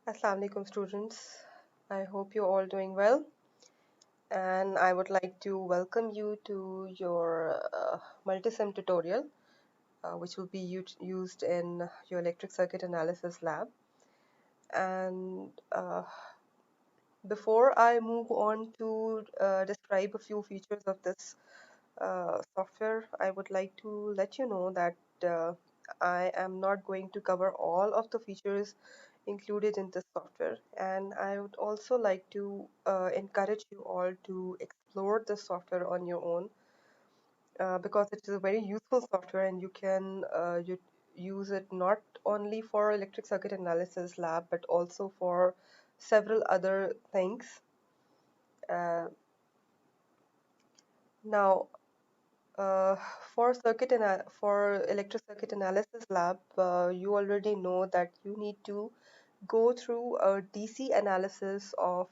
Assalamu alaikum students. I hope you're all doing well, and I would like to welcome you to your multisim tutorial, which will be used in your electric circuit analysis lab. And before I move on to describe a few features of this software, I would like to let you know that uh, I am not going to cover all of the features included in this software, and I would also like to encourage you all to explore the software on your own because it is a very useful software, and you can use it not only for electric circuit analysis lab but also for several other things. Uh, now, Uh, for electric circuit analysis lab, you already know that you need to go through a DC analysis of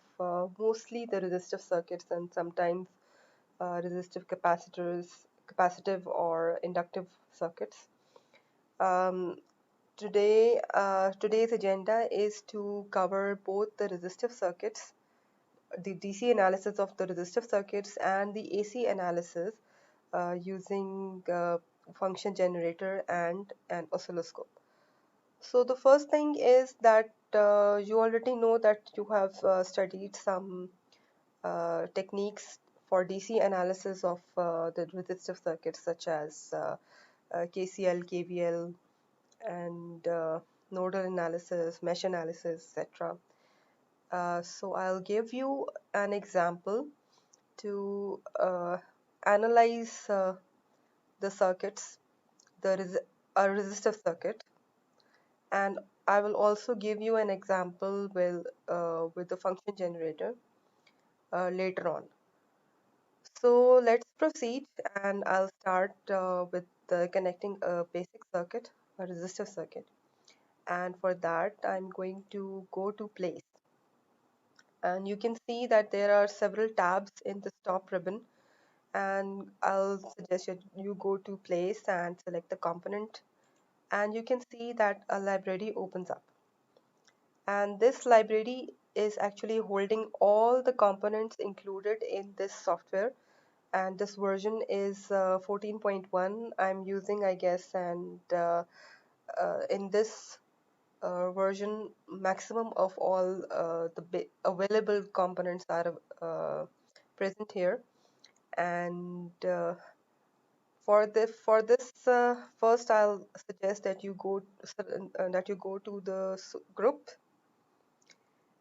mostly the resistive circuits and sometimes resistive capacitors, capacitive or inductive circuits. Um, today's agenda is to cover both the resistive circuits, the DC analysis of the resistive circuits, and the AC analysis using function generator and an oscilloscope. So the first thing is that you already know that you have studied some techniques for DC analysis of the resistive circuits such as KCL, KVL, and nodal analysis, mesh analysis, etc. So I'll give you an example to analyze the circuits, a resistive circuit, and I will also give you an example with the function generator later on. So let's proceed, and I'll start with connecting a basic circuit, a resistive circuit. And for that, I'm going to go to place. And you can see that there are several tabs in the top ribbon, and I'll suggest that you go to place and select the component, and you can see that a library opens up, and this library is actually holding all the components included in this software, and this version is 14.1 I'm using, I guess, and in this version maximum of all the available components are present here. And for this first I'll suggest that you go to the group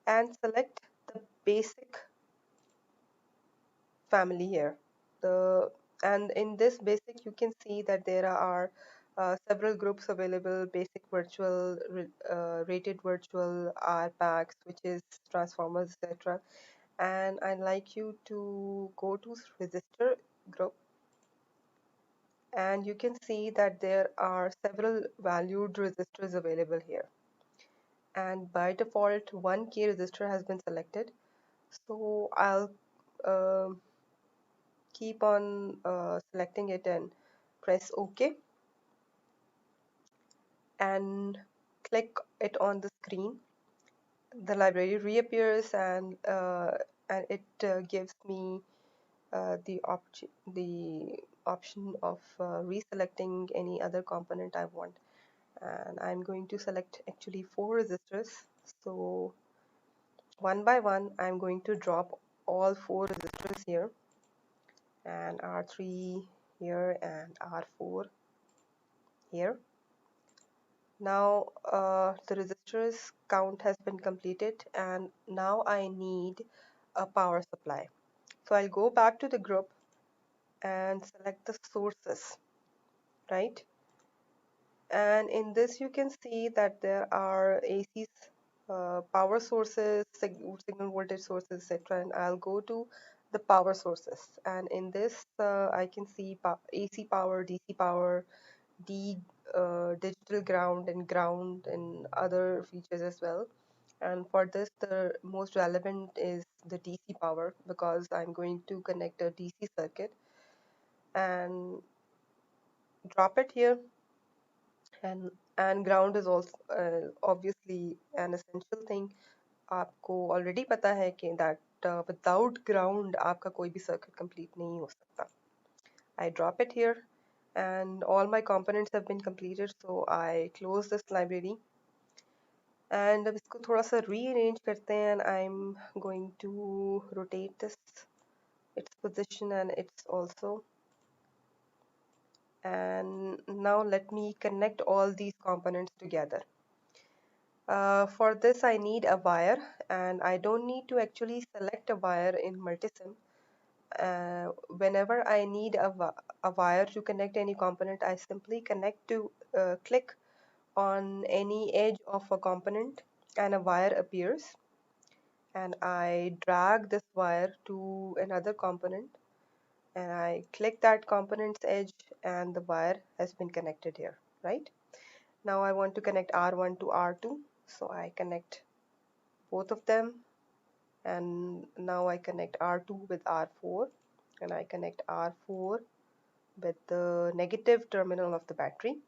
and select the basic family here. The and in this basic you can see that there are several groups available: basic, virtual, rated virtual, RPAC, switches, transformers, etc. And I'd like you to go to resistor group, and you can see that there are several valued resistors available here, and by default 1K resistor has been selected. So I'll um keep on selecting it and press OK and click it on the screen. The library reappears, and it gives me the option of reselecting any other component I want. And I'm going to select actually 4 resistors. So one by one, I'm going to drop all 4 resistors here, and R3 here and R4 here. Now the resistors count has been completed, and now I need a power supply. So I'll go back to the group and select the sources, right? And in this you can see that there are AC power sources, signal voltage sources, etc. And I'll go to the power sources. And in this I can see AC power, DC power, digital ground and other features as well. And for this, the most relevant is the DC power, because I'm going to connect a DC circuit and drop it here. And and ground is also obviously an essential thing. आपको already पता है कि that without ground आपका कोई भी circuit complete नहीं हो सकता. I drop it here and all my components have been completed, so I close this library and अब इसको थोड़ा सा rearrange करते हैं and I'm going to rotate this its position and its also, and now let me connect all these components together. For this I need a wire, and I don't need to actually select a wire in Multisim. Whenever I need a wire to connect any component, I simply click on any edge of a component and a wire appears, and I drag this wire to another component and I click that component's edge and the wire has been connected here, right? Now I want to connect R1 to R2, so I connect both of them, and now I connect R2 with R4 and I connect R4 with the negative terminal of the battery.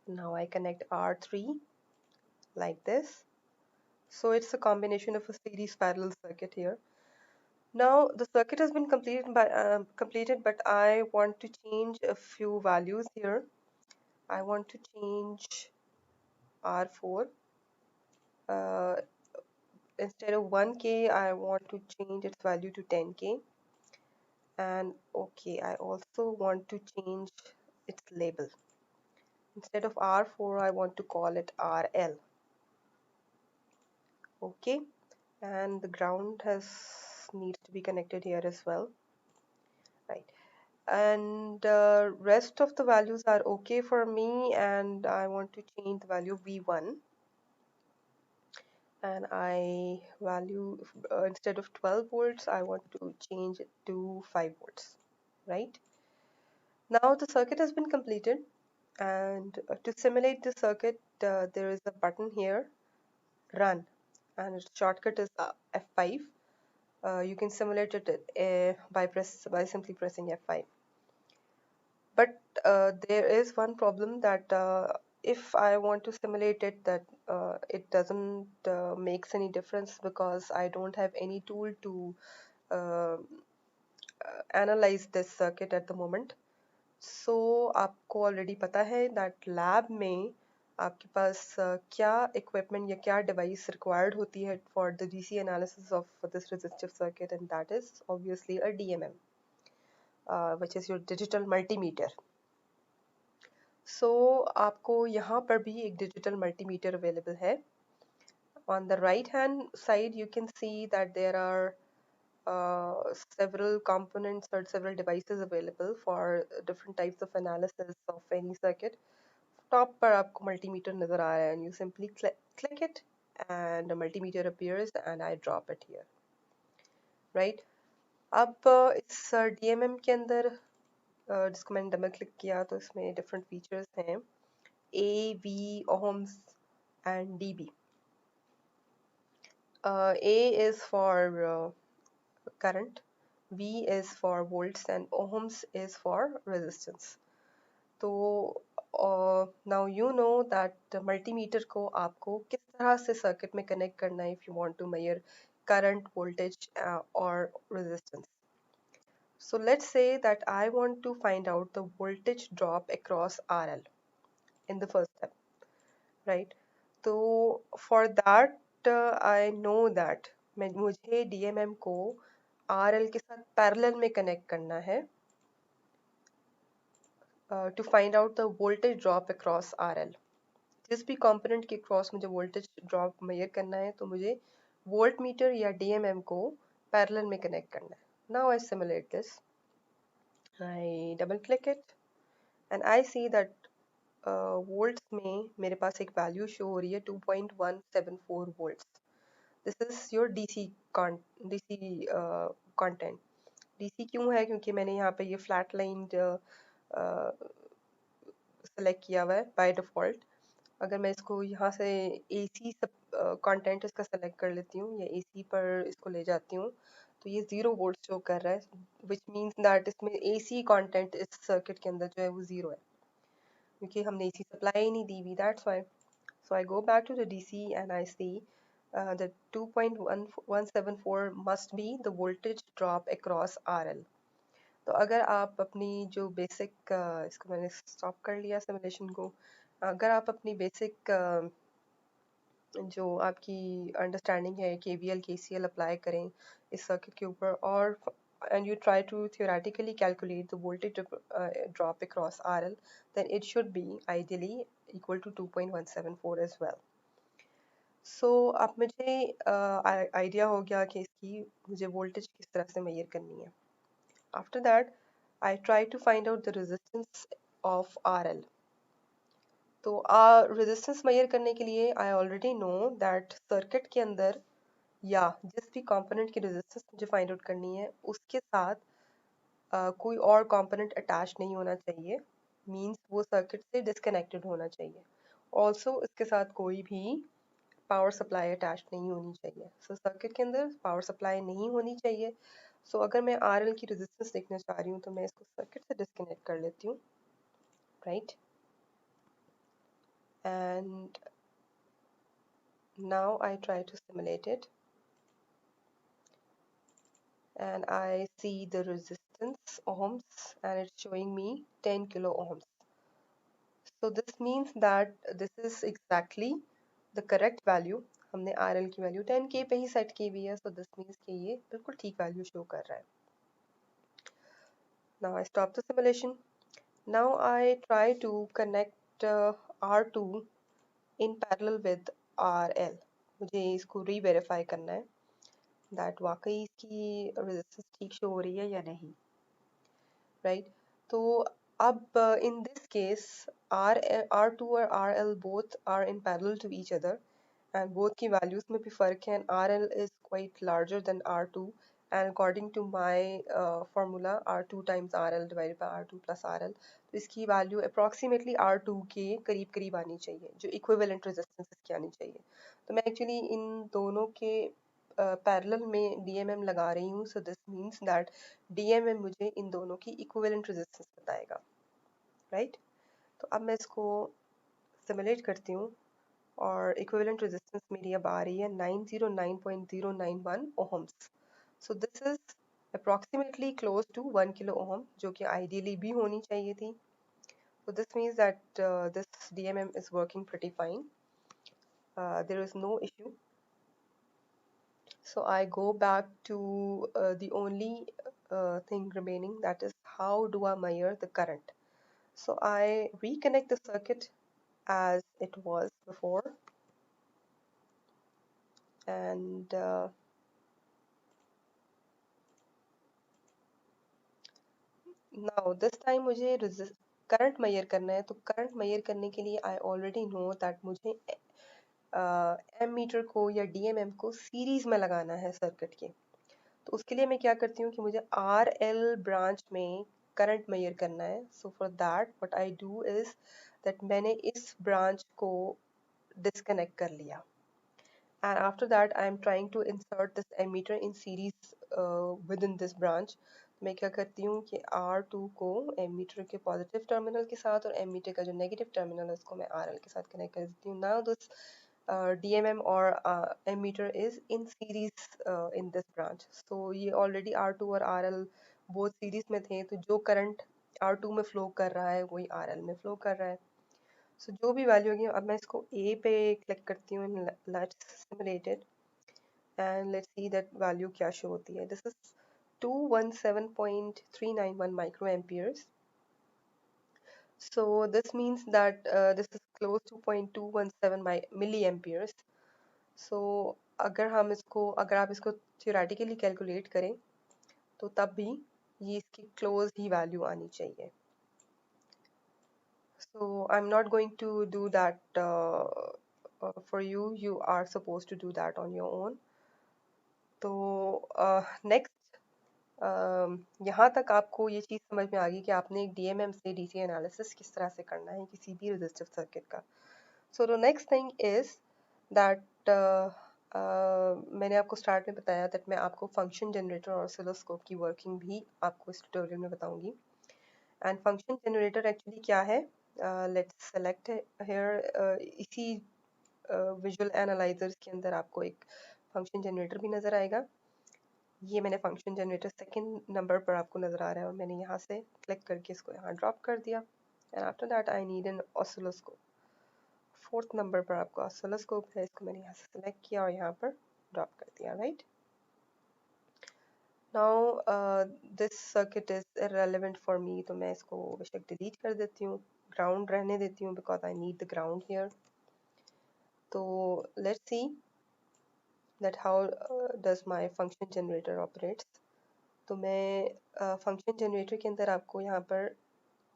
Now I connect R3 like this. So it's a combination of a series parallel circuit here. Now the circuit has been completed, but I want to change a few values here. I want to change R4. Uh, Instead of 1K, I want to change its value to 10K. And okay, I also want to change its label. Instead of R4, I want to call it RL. Okay, and the ground has needs to be connected here as well, right? And rest of the values are okay for me, and I want to change the value V1, and I value instead of 12 volts I want to change it to 5 volts, right? Now the circuit has been completed, and to simulate the circuit there is a button here, run, and its shortcut is F5. You can simulate it by simply pressing F5. But there is one problem that if I want to simulate it, that it doesn't makes any difference because I don't have any tool to uh, analyze this circuit at the moment. So आपको already पता है that lab में आपके पास क्या equipment या क्या device required होती है for the DC analysis of this resistive circuit, and that is obviously a DMM, which is your digital multimeter. So आपको यहाँ पर भी एक digital multimeter available है. On the right hand side you can see that there are several components or several devices available for different types of analysis of any circuit. Top पर आपको multimeter नजर आ रहा है, and you simply click it and a multimeter appears and I drop it here, right? अब इस DMM के अंदर जिसको मैंने डबल क्लिक किया तो इसमें different features हैं, A, V, ohms and dB. A is for current, V is for volts, and ohms is for resistance. तो now you know that multimeter को आपको किस तरह से circuit में connect करना है if you want to measure current, voltage or resistance. So let's say that I want to find out the voltage drop across RL in the first step, right? So for that I know that मुझे DMM को RL के साथ parallel में connect करना है to find out the voltage drop across RL. जिस भी component के cross मुझे voltage drop measure करना है तो मुझे voltmeter या DMM को parallel में connect करना है. Now I simulate this. I double click it and I see that volts में मेरे पास एक value show हो रही है 2.174 volts. This is your DC content. DC क्यों है? क्योंकि मैंने यहाँ पे ये flat lined select किया हुआ है by default. अगर मैं इसको यहाँ से AC कंटेंट इसका सेलेक्ट कर लेती हूँ या AC पर इसको ले जाती हूँ तो ये 0 वोल्ट शो कर रहा है, which means that इसमें AC कंटेंट इस सर्किट के अंदर जो है वो 0 है, क्योंकि हमने AC सप्लाई ही नहीं दी हुई, that's why. So I go back to the DC and I see the 2.174 must be the voltage drop across RL. तो अगर आप अपनी जो बेसिक, इसको मैंने स्टॉप कर लिया सिमुलेशन को, अगर आप अपनी बेसिक जो आपकी अंडरस्टैंडिंग है KVL KCL अप्लाई करें इस सर्किट के ऊपर, और and you try to theoretically calculate the voltage drop across RL, then it should be ideally equal to 2.174 as well. So अब मुझे आइडिया हो गया कि इसकी मुझे वोल्टेज किस तरह से मेजर करनी है. After that I try to find out the resistance of RL. तो रेजिस्टेंस मेजर करने के लिए I already know that circuit के अंदर या जिस भी कंपोनेंट की रेजिस्टेंस मुझे फाइंड आउट करनी है उसके साथ कोई और कंपोनेंट अटैच नहीं होना चाहिए, मींस वो सर्किट से डिस्कनेक्टेड होना चाहिए. ऑल्सो इसके साथ कोई भी पावर सप्लाई अटैच नहीं होनी चाहिए. सो सर्किट के अंदर पावर सप्लाई नहीं होनी चाहिए. सो अगर मैं RL की रेजिस्टेंस देखना चाह रही हूँ तो मैं इसको सर्किट से डिस्कनेक्ट कर लेती हूँ, right. And now I try to simulate it and I see the resistance ohms and it's showing me 10 kilo ohms. So this means that this is exactly the correct value. हमने RL की value 10K पे ही set की हुई है, so this means कि ये बिल्कुल ठीक वैल्यू शो कर रहा है. Now I stop the simulation. Now I try to connect R2 in parallel with RL. मुझे इसको री-वेरीफाई करना है दैट वाकई इसकी रेजिस्टेंस ठीक शो हो रही है या नहीं, राइट. तो अब इन दिस केस R2 और RL both are in parallel to each other and both की values में भी फ़र्क है and RL is quite larger than R2 and according to my formula R2 times RL divided by R2 plus RL, तो इसकी value approximately R2 के करीब करीब आनी चाहिए, जो इक्विवेलेंट रेजिस्टेंस इसकी आनी चाहिए. तो मैं एक्चुअली इन दोनों के पैरेलल में DMM लगा रही हूँ, so this means that DMM मुझे इन दोनों की इक्विवेलेंट रेजिस्टेंस बताएगा, राइट. तो अब मैं इसको सिमुलेट करती हूँ और इक्विवेलेंट रेजिस्टेंस मेरी अब आ रही है 909.091 ohms. So this is approximately close to 1 kilo ohm, जो कि आइडियली भी होनी चाहिए थी. So this means that this DMM is working pretty fine. There is no issue. So I go back to the only thing remaining, that is how do I measure the current. So I reconnect the circuit as it was before and now this time मुझे current measure करना है. तो current measure करने के लिए I already know that मुझे M metre को या DMM को सीरीज में लगाना है सर्किट के. तो उसके लिए मैं क्या करती हूँ कि मुझे RL ब्रांच में करंट मेजर करना है. So for that what I do is that मैंने इस ब्रांच को डिस्कनेक्ट कर लिया and after that I am trying to insert this ammeter in series within this branch. मैं क्या करती हूँ कि R2 को एमीटर के पॉजिटिव टर्मिनल के साथ और एमीटर का जो नेगेटिव टर्मिनल है उसको मैं RL के साथ कनेक्ट कर देती हूँ. नाउ दिस DMM और ammeter is in series in this branch. So ये already R2 और RL both series में थे, तो जो करंट R2 में फ्लो कर रहा है वही RL में फ्लो कर रहा है. सो जो भी वैल्यू होगी, अब मैं इसको A पे क्लिक करती हूँ, let's simulate it and let's see that value क्या शो होती है. This is 217.391 micro amperes. So this means that this is close to 0.217 milliamperes. So अगर आप इसको theoretically कैलकुलेट करें तो तब भी ये इसकी क्लोज ही वैल्यू आनी चाहिए. So I'm not going to do that for you. You are supposed to do that on your own. तो next यहाँ तक आपको ये चीज़ समझ में आ गई कि आपने एक DMM से DC एनालिसिस किस तरह से करना है किसी भी रेजिस्टिव सर्किट का. So the next thing is that मैंने आपको स्टार्ट में बताया दैट मैं आपको फंक्शन जनरेटर और ऑसिलोस्कोप की वर्किंग भी आपको इस ट्यूटोरियल में बताऊंगी. एंड फंक्शन जनरेटर एक्चुअली क्या है, लेट्स सेलेक्ट हेयर। इसी विजुअल एनालाइजर्स के अंदर आपको एक फंक्शन जनरेटर भी नज़र आएगा। ये मैंने फंक्शन जनरेटर सेकंड नंबर पर आपको नज़र आ रहा है और मैंने यहाँ से क्लिक करके इसको यहाँ ड्रॉप कर दिया। And after that I need an oscilloscope. Fourth number पर आपको ऑसिलोस्कोप है, इसको मैंने यहाँ से सेलेक्ट किया और यहाँ पर ड्रॉप कर दिया। Right now this circuit is irrelevant for me, तो मैं इसको बेशक डिलीट कर देती हूँ, ग्राउंड रहने देती हूँ because I need the ground here. तो let's see that how does my function generator operates। तो मैं फंक्शन जनरेटर के अंदर आपको यहाँ पर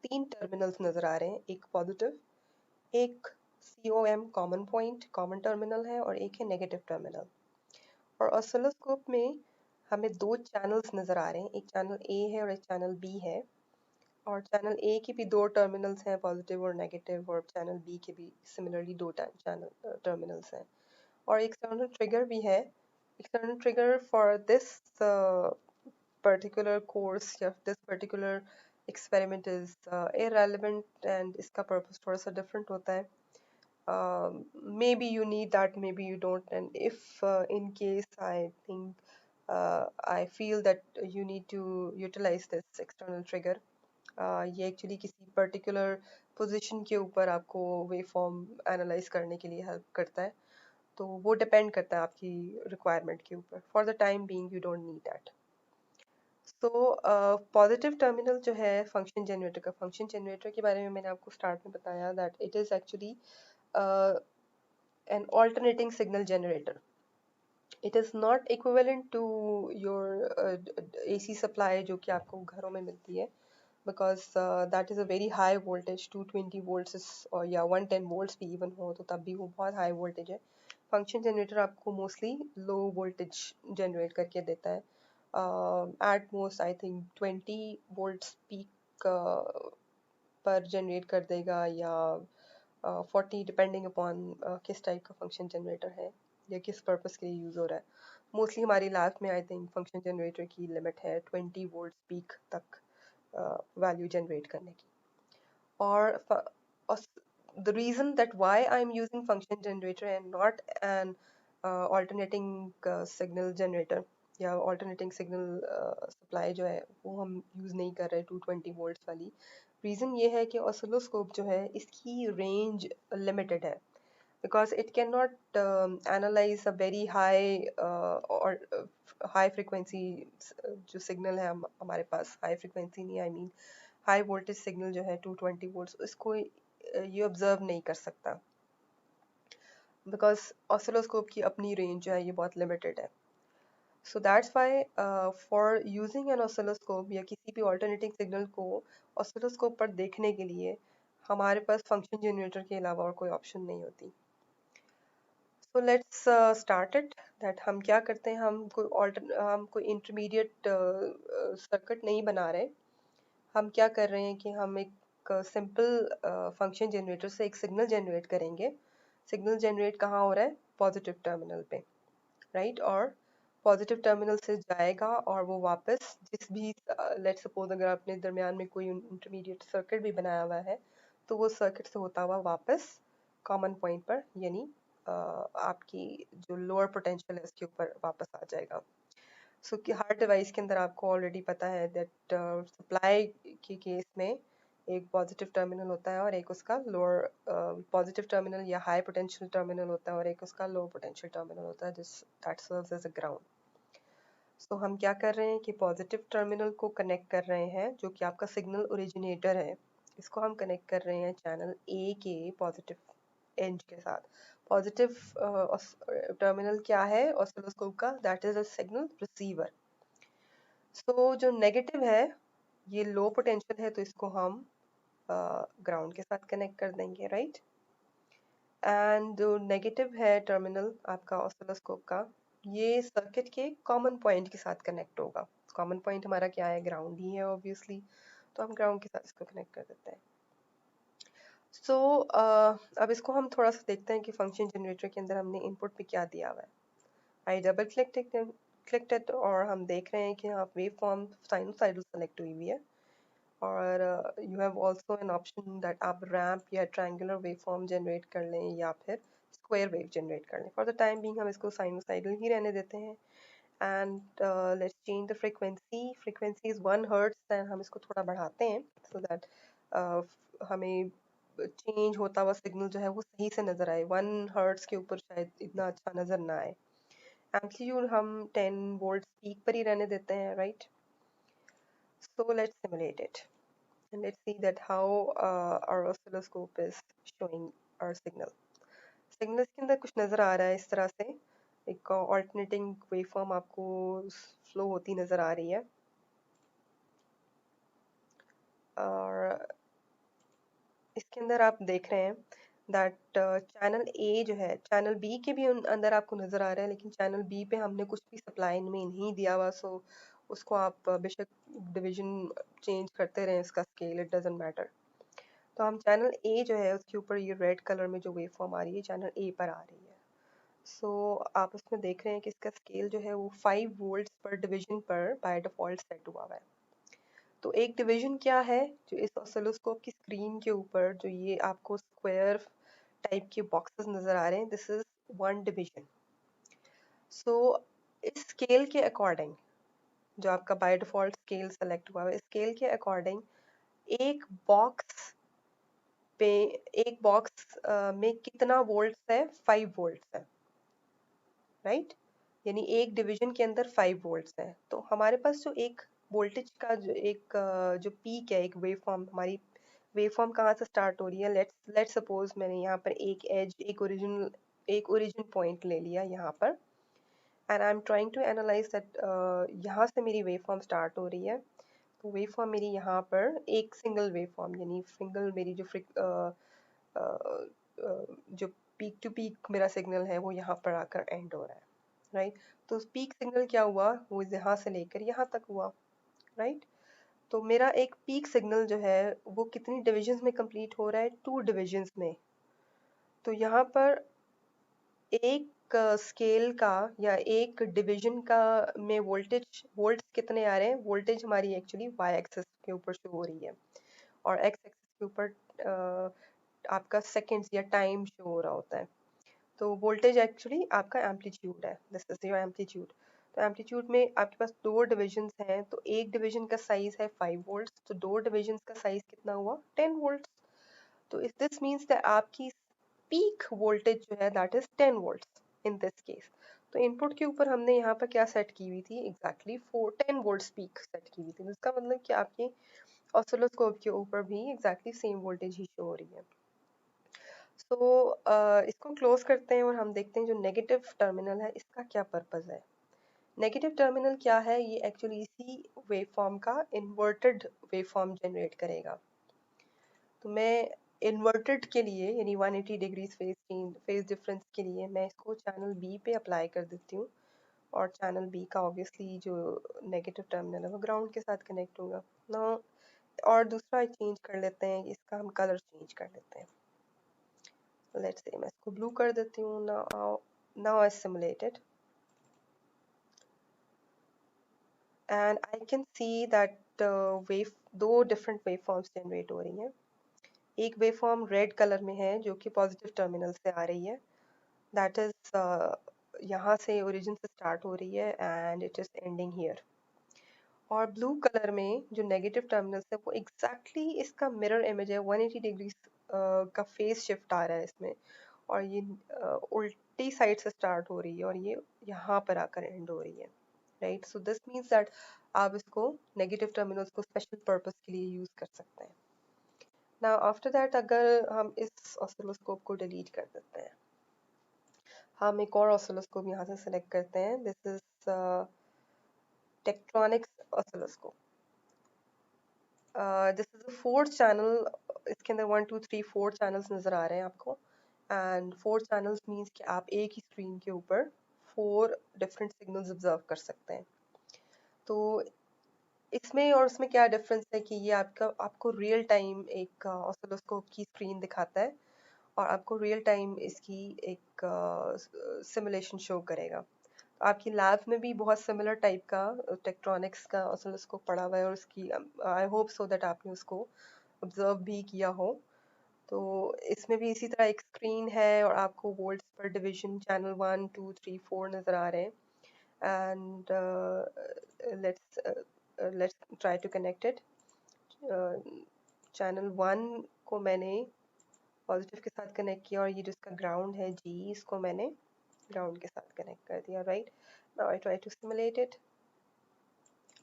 3 टर्मिनल्स नज़र आ रहे हैं, एक पॉजिटिव, एक COM common point common terminal है और एक है नेगेटिव टर्मिनल। और ऑसिलोस्कोप में हमें 2 चैनल्स नज़र आ रहे हैं, एक चैनल A है और एक चैनल B है। और चैनल A के भी 2 टर्मिनल्स हैं, पॉजिटिव और नेगेटिव, और चैनल B के भी सिमिलरली 2 चैनल टर्मिनल्स हैं। और एक्सटर्नल ट्रिगर भी है। External trigger for this particular course या this particular experiment is irrelevant and इसका purpose थोड़ा सा different होता है। Maybe you need that, maybe you don't, and if in case I think I feel that you need to utilize this external trigger, ये actually किसी particular position के ऊपर आपको waveform analyze करने के लिए help करता है, तो वो depend करता है आपकी requirement के ऊपर। For the time being you don't need that। तो पॉजिटिव टर्मिनल जो है फंक्शन जनरेटर का, फंक्शन जनरेटर के बारे में मैंने आपको स्टार्ट में बताया that it is actually an alternating signal generator. It is not equivalent to your AC supply जो कि आपको घरों में मिलती है, because that is a very high voltage, 220 volts और या 110 वोल्ट्स भी इवन हो तो तब भी वो बहुत हाई वोल्टेज है। फंक्शन जनरेटर आपको मोस्टली लो वोल्टेज जनरेट करके देता है, at most I think 20 volts peak पर जनरेट कर देगा, या 40 डिपेंडिंग अपॉन किस टाइप का फंक्शन जनरेटर है या किस पर्पस के लिए यूज़ हो रहा है। मोस्टली हमारी लैब में आई थिंक फंक्शन जनरेटर की लिमिट है 20 वोल्ट्स पीक तक वैल्यू जनरेट करने की। और the reason that why I'm using function generator and not an alternating signal generator या alternating signal supply जो है वो हम यूज़ नहीं कर रहे 220 वोल्ट्स वाली, रीज़न ये है कि ऑसिलोस्कोप जो है इसकी रेंज लिमिटेड है, because it cannot analyze a very high or high frequency जो सिग्नल है हमारे पास, हाई फ्रिक्वेंसी नहीं, I mean high voltage signal जो है 220 वोल्ट्स, इसको ये ऑब्जर्व नहीं कर सकता, बिकॉज ऑसिलोस्कोप की अपनी रेंज जो है ये बहुत लिमिटेड है। So that's why for using an oscilloscope या किसी भी ऑल्टरनेटिंग सिग्नल को ऑसिलोस्कोप पर देखने के लिए हमारे पास फंक्शन जनरेटर के अलावा और कोई ऑप्शन नहीं होती। So let's start it that हम क्या करते हैं, हम कोई इंटरमीडिएट सर्किट नहीं बना रहे। हम क्या कर रहे हैं कि हम एक सिंपल फंक्शन जनरेटर से एक सिग्नल जनरेट करेंगे। सिग्नल जनरेट कहाँ हो रहा है, पॉजिटिव टर्मिनल पे, राइट और पॉजिटिव टर्मिनल से जाएगा और वो वापस जिस भी लेट्स सपोज अगर आपने दरमियान में कोई इंटरमीडिएट सर्किट भी बनाया हुआ है तो वो सर्किट से होता हुआ वापस कॉमन पॉइंट पर यानी आपकी जो लोअर पोटेंशियल है उसके ऊपर वापस आ जाएगा। सो कि हर डिवाइस के अंदर आपको ऑलरेडी पता है दैट सप्लाई के केस में एक पॉजिटिव टर्मिनल होता है और एक उसका लोअर पॉजिटिव टर्मिनल या हाई पोटेंशियल टर्मिनल होता है और एक उसका लो पोटेंशियल टर्मिनल होता है जिस that serves as a ground. So हम क्या कर रहे हैं कि पॉजिटिव टर्मिनल को कनेक्ट कर रहे हैं जो कि आपका सिग्नल ओरिजिनेटर है, इसको हम कनेक्ट कर रहे हैं चैनल ए के पॉजिटिव एंड के साथ। पॉजिटिव टर्मिनल क्या है ऑसिलोस्कोप का, that is a signal receiver. So जो नेगेटिव है ये लो पोटेंशियल है तो इसको हम ग्राउंड के साथ कनेक्ट कर देंगे, राइट। एंड जो नेगेटिव है टर्मिनल आपका ऑसिलोस्कोप का, ये सर्किट के कॉमन पॉइंट के साथ कनेक्ट होगा। कॉमन पॉइंट हमारा क्या है, ग्राउंड ही है ऑब्वियसली, तो हम ग्राउंड के साथ इसको कनेक्ट कर देते हैं। सो अब इसको हम थोड़ा सा देखते हैं कि फंक्शन जनरेटर के अंदर हमने इनपुट में क्या दिया हुआ है। आई डबल क्लिक इट और हम देख रहे हैं कि यहाँ वेव फॉर्म साइनोसाइडल सेलेक्ट हुई हुई है और you have also an option that आप रैम्प या ट्रायंगुलर वेव फॉर्म जनरेट कर लें या फिर स्क्वायर वेव जनरेट कर लें। फॉर द टाइम बीइंग हम इसको साइनोसाइडल ही रहने देते हैं। And let's change the frequency is 1 hertz and हम इसको थोड़ा बढ़ाते हैं सो दैट हमें चेंज होता हुआ सिग्नल जो है वो सही से नजर आए। 1 हर्ट्ज के ऊपर शायद इतना अच्छा नजर ना आए। एम्पलीट्यूड हम 10 वोल्ट पीक पर ही रहने देते हैं, right? So let's simulate it and let's see that how our oscilloscope is showing our signal. Signal के अंदर कुछ नज़र आ रहा है इस तरह से, एक ऑल्टरनेटिंग वेवफॉर्म आपको फ्लो होती नज़र आ रही है। और इसके अंदर आप देख रहे हैं दैट चैनल ए जो है, चैनल बी के भी अंदर आपको नज़र आ रहा है, लेकिन चैनल बी पे हमने कुछ भी सप्लाई में नहीं दिया हुआ, सो उसको आप बेशक डिवीजन चेंज करते रहें इसका स्केल, इट डजेंट मैटर। तो हम चैनल ए जो है उसके ऊपर ये रेड कलर में जो वेवफॉर्म आ रही है चैनल ए पर आ रही है। सो आप उसमें देख रहे हैं कि इसका स्केल जो है वो 5 वोल्ट्स पर डिवीजन पर बाय डिफॉल्ट सेट हुआ हुआ है। तो एक डिवीजन क्या है, जो इस ऑसिलोस्कोप की स्क्रीन के ऊपर जो ये आपको स्क्वायर टाइप के बॉक्सेस नजर आ रहे हैं, दिस इज 1 डिवीजन। सो इस स्केल के अकॉर्डिंग जो आपका बाय डिफॉल्ट स्केल सेलेक्ट हुआ है, स्केल के अकॉर्डिंग एक बॉक्स पे एक बॉक्स में कितना वोल्ट्स है? 5 वोल्ट्स है, राइट? यानी एक डिवीजन के अंदर 5 वोल्ट्स है। तो हमारे पास जो एक वोल्टेज का जो एक जो पीक है, एक वेवफॉर्म, हमारी वेवफॉर्म कहाँ से स्टार्ट हो रही है? लेट्स सपोज मैंने यहाँ पर एक एज, एक ओरिजिन पॉइंट ले लिया यहाँ पर, and I am trying to analyse that यहाँ से मेरी वेवफॉर्म स्टार्ट हो रही है। तो वेवफॉर्म मेरी यहाँ पर एक सिंगल वेवफॉर्म, यानी सिंगल मेरी जो पीक टू पीक मेरा सिग्नल है वो यहाँ पर आकर एंड हो रहा है, राइट? तो पीक सिग्नल क्या हुआ, वो यहाँ से लेकर यहाँ तक हुआ, राइट? तो मेरा एक पीक सिग्नल जो है वो कितनी डिविजन्स में कंप्लीट हो रहा है? 2 डिविजन्स में। तो यहाँ पर एक स्केल का या एक डिवीजन का में वोल्ट्स कितने आ रहे हैं? वोल्टेज हमारी एक्चुअली वाई एक्सिस के ऊपर शो हो रही है और एक्स एक्सिस के ऊपर आपका सेकंड्स या टाइम शो हो रहा होता है। तो वोल्टेज एक्चुअली आपका एम्पलीट्यूड है, दिस इज योर एम्पलीट्यूड। तो एम्पलीट्यूड में आपके पास 2 डिविजन्स हैं, तो एक डिवीजन का साइज है 5 वोल्ट्स, तो 2 डिविजन्स का साइज कितना हुआ? 10 वोल्ट्स। तो इस दिस मीन्स दैट आपकी पीक वोल्टेज जो है that is 10 volts in this case. तो इनपुट के ऊपर हमने यहाँ पर क्या सेट की हुई थी? एग्जैक्टली 10 वोल्ट्स पीक सेट की हुई थी। इसका मतलब कि आपके ऑसिलोस्कोप के ऊपर भी एग्जैक्टली सेम वोल्टेज ही शो हो रही है। सो इसको क्लोज करते हैं और हम देखते हैं जो नेगेटिव टर्मिनल है इसका क्या पर्पस है। नेगेटिव टर्मिनल क्या है? ये एक्चुअली इसी वेवफॉर्म का इन्वर्टेड वेवफॉर्म जनरेट करेगा। तो मैं इन्वर्टेड के लिए यानी 180 डिग्रीज फेज डिफरेंस के लिए मैं इसको चैनल बी पे अप्लाई कर देती हूँ, और चैनल बी का ऑब्वियसली जो नेगेटिव टर्मिनल है वो ग्राउंड के साथ कनेक्ट होगा ना। और दूसरा चेंज कर लेते हैं, इसका हम कलर चेंज कर लेते हैं। लेट्स से मैं इसको ब्लू कर देती हूँ। Now I simulated and I can see that wave, 2 different waveforms generate हो रही हैं। एक वेवफॉर्म रेड कलर में है जो कि पॉजिटिव टर्मिनल से आ रही है, दैट इज यहाँ से ओरिजिन से स्टार्ट हो रही है and it is ending here. और ब्लू कलर में जो नेगेटिव टर्मिनल है वो एग्जैक्टली इसका मिरर इमेज है, 180 डिग्री का फेज शिफ्ट आ रहा है इसमें, और ये उल्टी साइड से स्टार्ट हो रही है और ये यहाँ पर आकर एंड हो रही है, right? So this means that आप इसको नेगेटिव टर्मिनल्स को स्पेशल पर्पस के लिए यूज कर सकते हैं। नाउ आफ्टर दैट अगर हम इस ऑसिलोस्कोप को डिलीट कर देते हैं, हम एक और ऑसिलोस्कोप यहाँ से सेलेक्ट करते हैं, this is Tektronix oscilloscope. This is 4 channel, इसके अंदर 1 2 3 4 चैनल्स नजर आ रहे हैं आपको, एंड 4 चैनल्स मीन्स कि आप एक ही स्क्रीन के ऊपर 4 डिफरेंट सिग्नल्स ऑब्जर्व कर सकते हैं। तो इसमें और उसमें क्या डिफरेंस है कि ये आपको रियल टाइम एक ऑसिलोस्कोप की स्क्रीन दिखाता है और आपको रियल टाइम इसकी एक सिमुलेशन शो करेगा। आपकी लैब में भी बहुत सिमिलर टाइप का टेक्ट्रॉनिक्स का ऑसिलोस्कोप पड़ा हुआ है, और उसकी आई होप सो दैट आपने उसको ऑब्जर्व भी किया हो। तो इसमें भी इसी तरह एक स्क्रीन है और आपको वोल्ट्स पर डिवीजन चैनल 1 2 3 4 नज़र आ रहे हैं। And let's try to connect it. Channel 1 को मैंने पॉजिटिव के साथ कनेक्ट किया, और ये जिसका ग्राउंड है जी, इसको मैंने ग्राउंड के साथ कनेक्ट कर दिया, right. Now I try to simulate it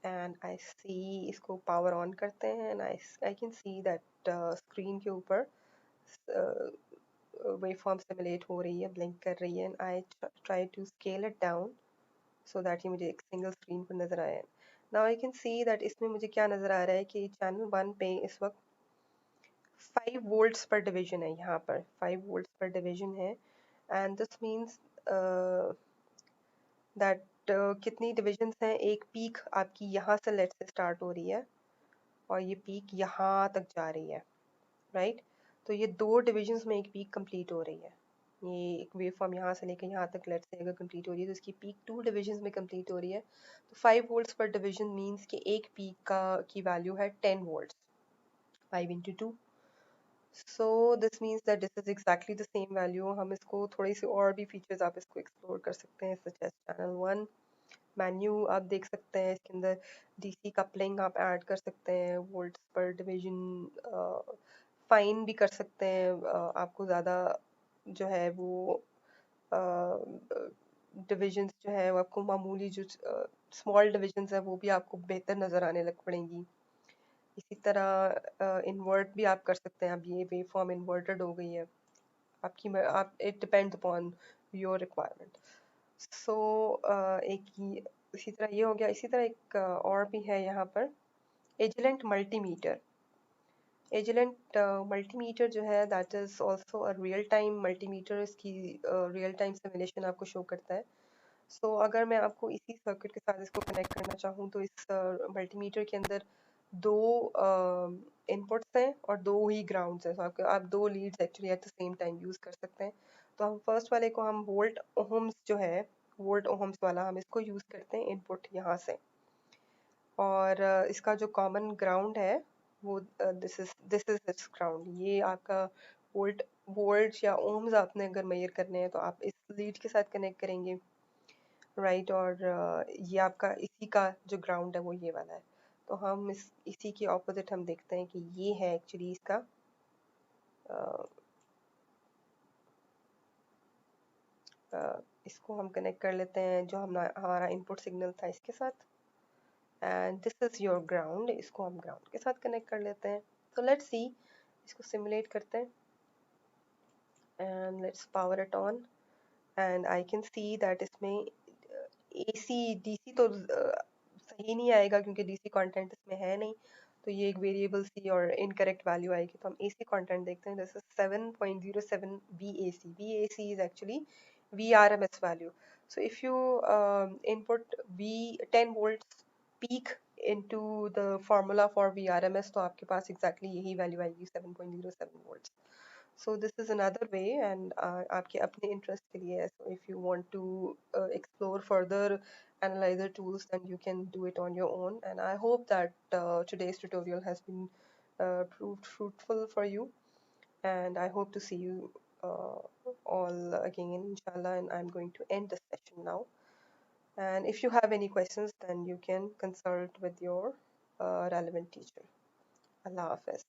and I see, इसको पावर ऑन करते हैं and I can see that screen के ऊपर वेवफॉर्म सिमुलेट हो रही है, ब्लिंक कर रही है। And I try to scale it down so that ये मुझे एक सिंगल स्क्रीन पर नज़र आया। Now I can see that इसमें मुझे क्या नज़र आ रहा है कि चैनल 1 पे इस वक्त 5 वोल्ट्स पर डिवीजन है, यहाँ पर 5 वोल्ट्स पर डिवीजन है। एंड दिस मीन्स दैट कितनी डिविजन्स हैं, एक पीक आपकी यहाँ से लेट से स्टार्ट हो रही है और ये पीक यहाँ तक जा रही है, राइट। तो ये 2 डिविजन्स में एक पीक कंप्लीट हो रही है। ये एक वेव फॉर्म यहाँ से लेकर यहाँ तक लेट से अगर कंप्लीट हो रही है तो इसकी पीक 2 डिविजन्स में कंप्लीट हो रही है। तो 5 वोल्ट्स पर डिवीजन मीन्स कि एक पीक का की वैल्यू है 10 volts, 5 into 2। So this means that this is exactly the same value. हम इसको थोड़ी सी और भी फीचर्स आप इसको एक्सप्लोर कर सकते हैं, सच एज चैनल 1 मेन्यू आप देख सकते हैं, इसके अंदर डीसी कपलिंग आप ऐड कर सकते हैं, वोल्ट्स पर डिवीजन फाइन भी कर सकते हैं। आपको ज़्यादा जो है वो डिविजन्स जो है वो आपको मामूली जो स्मॉल डिविजन्स है वो भी आपको बेहतर नज़र आने लग पड़ेंगी। इसी तरह इन्वर्ट भी आप कर सकते हैं। अब ये वेव फॉर्म इन्वर्टेड हो गई है, आपकी आप it depends upon your requirement. So इसी तरह ये हो गया। इसी तरह एक और भी है यहाँ पर, एजिलेंट मल्टीमीटर। एजिलेंट मल्टीमीटर जो है that is also a real time multimeter. इसकी रियल टाइम सिमुलेशन आपको शो करता है। सो अगर मैं आपको इसी सर्किट के साथ इसको कनेक्ट करना चाहूँ तो इस मल्टीमीटर के अंदर 2 इनपुट्स हैं और 2 ही ग्राउंड्स हैं। So आप 2 leads actually at the same time use कर सकते हैं। तो हम फर्स्ट वाले को हम वोल्ट ओहम्स जो है, वोल्ट ओहम्स वाला हम इसको यूज़ करते हैं इनपुट यहाँ से। और इसका जो कॉमन ग्राउंड है वो दिस इज इट्स ग्राउंड। ये आपका वोल्ट वोल्ट या ओम्स आपने अगर मेजर करने हैं तो आप इस लीड के साथ कनेक्ट करेंगे, राइट। और ये आपका इसी का जो ग्राउंड है वो ये वाला है। तो हम इसी के ऑपोजिट हम देखते हैं कि ये है एक्चुअली इसका इसको हम कनेक्ट कर लेते हैं जो हमारा इनपुट सिग्नल था इसके साथ। And this is your ground, इसको हम ग्राउंड के साथ कनेक्ट कर लेते हैं। तो लेट्स सी, इसको सिमुलेट करते हैं and let's power it on. And I can see that इसमें एसी डीसी तो सही नहीं आएगा क्योंकि डीसी कंटेंट इसमें है नहीं। तो ये एक वेरिएबल सी और इनकरेक्ट वैल्यू आएगी। तो हम एसी कंटेंट देखते हैं। This is 7.07 VAC। VAC is actually VRMS value. So if you input V 10 volts peak into the formula for VRMS तो आपके पास exactly यही वैल्यू आएगी 7.07 volts. So this is another way and आपके अपने interest के लिए है. So if you want to explore further analyzer tools then you can do it on your own, and I hope that today's tutorial has been proved fruitful for you, and I hope to see you uh, all again inshallah, and I'm going to end the session now. And if you have any questions then you can consult with your relevant teacher. Allah Hafiz.